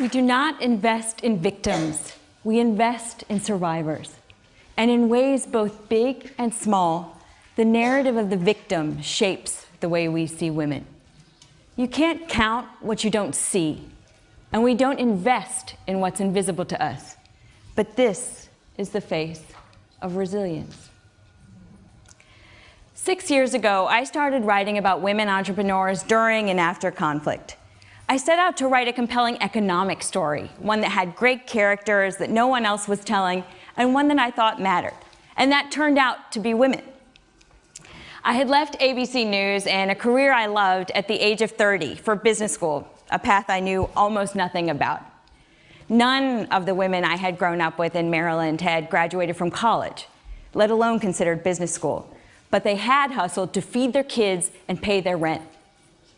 We do not invest in victims. We invest in survivors. And in ways both big and small, the narrative of the victim shapes the way we see women. You can't count what you don't see, and we don't invest in what's invisible to us. But this is the face of resilience. 6 years ago, I started writing about women entrepreneurs during and after conflict. I set out to write a compelling economic story, one that had great characters that no one else was telling, and one that I thought mattered. And that turned out to be women. I had left ABC News and a career I loved at the age of 30 for business school, a path I knew almost nothing about. None of the women I had grown up with in Maryland had graduated from college, let alone considered business school. But they had hustled to feed their kids and pay their rent.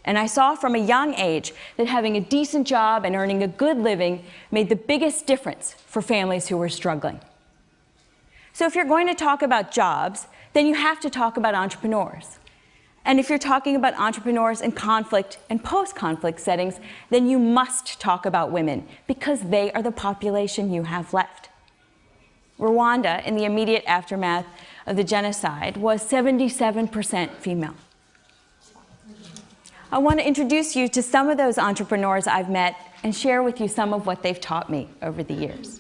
And I saw from a young age that having a decent job and earning a good living made the biggest difference for families who were struggling. So if you're going to talk about jobs, then you have to talk about entrepreneurs. And if you're talking about entrepreneurs in conflict and post-conflict settings, then you must talk about women, because they are the population you have left. Rwanda, in the immediate aftermath of the genocide, was 77% female. I want to introduce you to some of those entrepreneurs I've met and share with you some of what they've taught me over the years.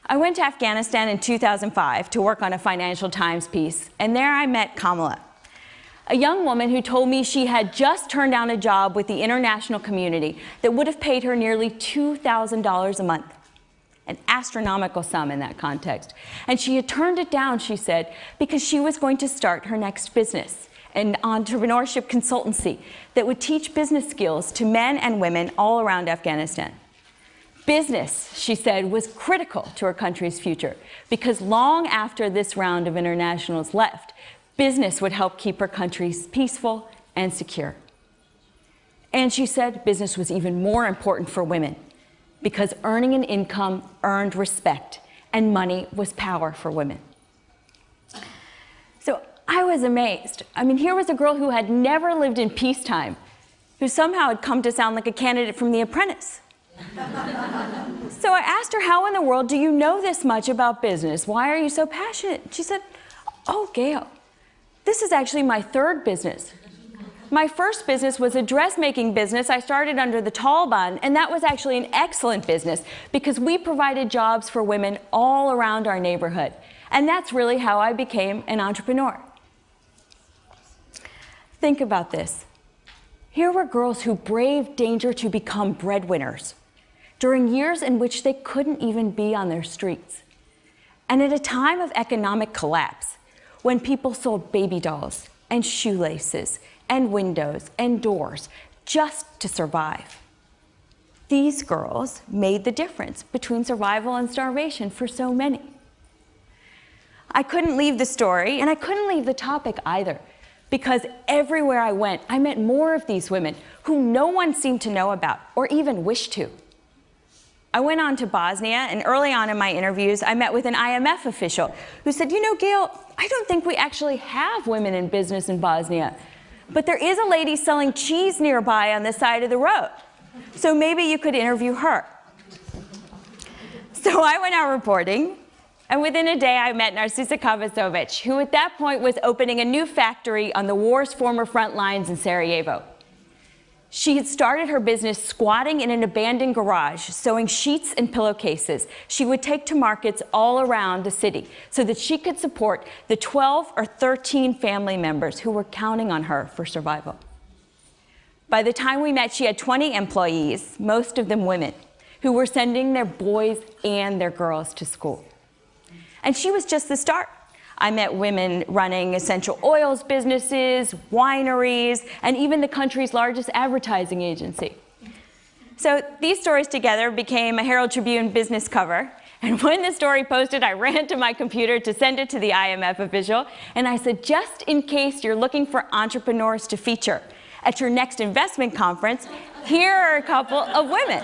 I went to Afghanistan in 2005 to work on a Financial Times piece, and there I met Kamala, a young woman who told me she had just turned down a job with the international community that would have paid her nearly $2,000 a month, an astronomical sum in that context. And she had turned it down, she said, because she was going to start her next business, an entrepreneurship consultancy that would teach business skills to men and women all around Afghanistan. Business, she said, was critical to her country's future, because long after this round of internationals left, business would help keep her country peaceful and secure. And she said business was even more important for women, because earning an income earned respect, and money was power for women. So I was amazed. I mean, here was a girl who had never lived in peacetime, who somehow had come to sound like a candidate from The Apprentice. So I asked her, how in the world do you know this much about business? Why are you so passionate? She said, oh, Gayle, this is actually my third business. My first business was a dressmaking business I started under the Taliban, and that was actually an excellent business because we provided jobs for women all around our neighborhood. And that's really how I became an entrepreneur. Think about this. Here were girls who braved danger to become breadwinners during years in which they couldn't even be on their streets. And at a time of economic collapse, when people sold baby dolls and shoelaces and windows and doors just to survive. These girls made the difference between survival and starvation for so many. I couldn't leave the story, and I couldn't leave the topic either, because everywhere I went, I met more of these women who no one seemed to know about or even wish to. I went on to Bosnia, and early on in my interviews, I met with an IMF official who said, you know, Gayle, I don't think we actually have women in business in Bosnia, but there is a lady selling cheese nearby on the side of the road, so maybe you could interview her. So I went out reporting, and within a day I met Narcisa Kavasovic, who at that point was opening a new factory on the war's former front lines in Sarajevo. She had started her business squatting in an abandoned garage, sewing sheets and pillowcases she would take to markets all around the city so that she could support the 12 or 13 family members who were counting on her for survival. By the time we met, she had 20 employees, most of them women, who were sending their boys and their girls to school. And she was just the start. I met women running essential oils businesses, wineries, and even the country's largest advertising agency. So these stories together became a Herald Tribune business cover. And when the story posted, I ran to my computer to send it to the IMF official. And I said, just in case you're looking for entrepreneurs to feature at your next investment conference, here are a couple of women.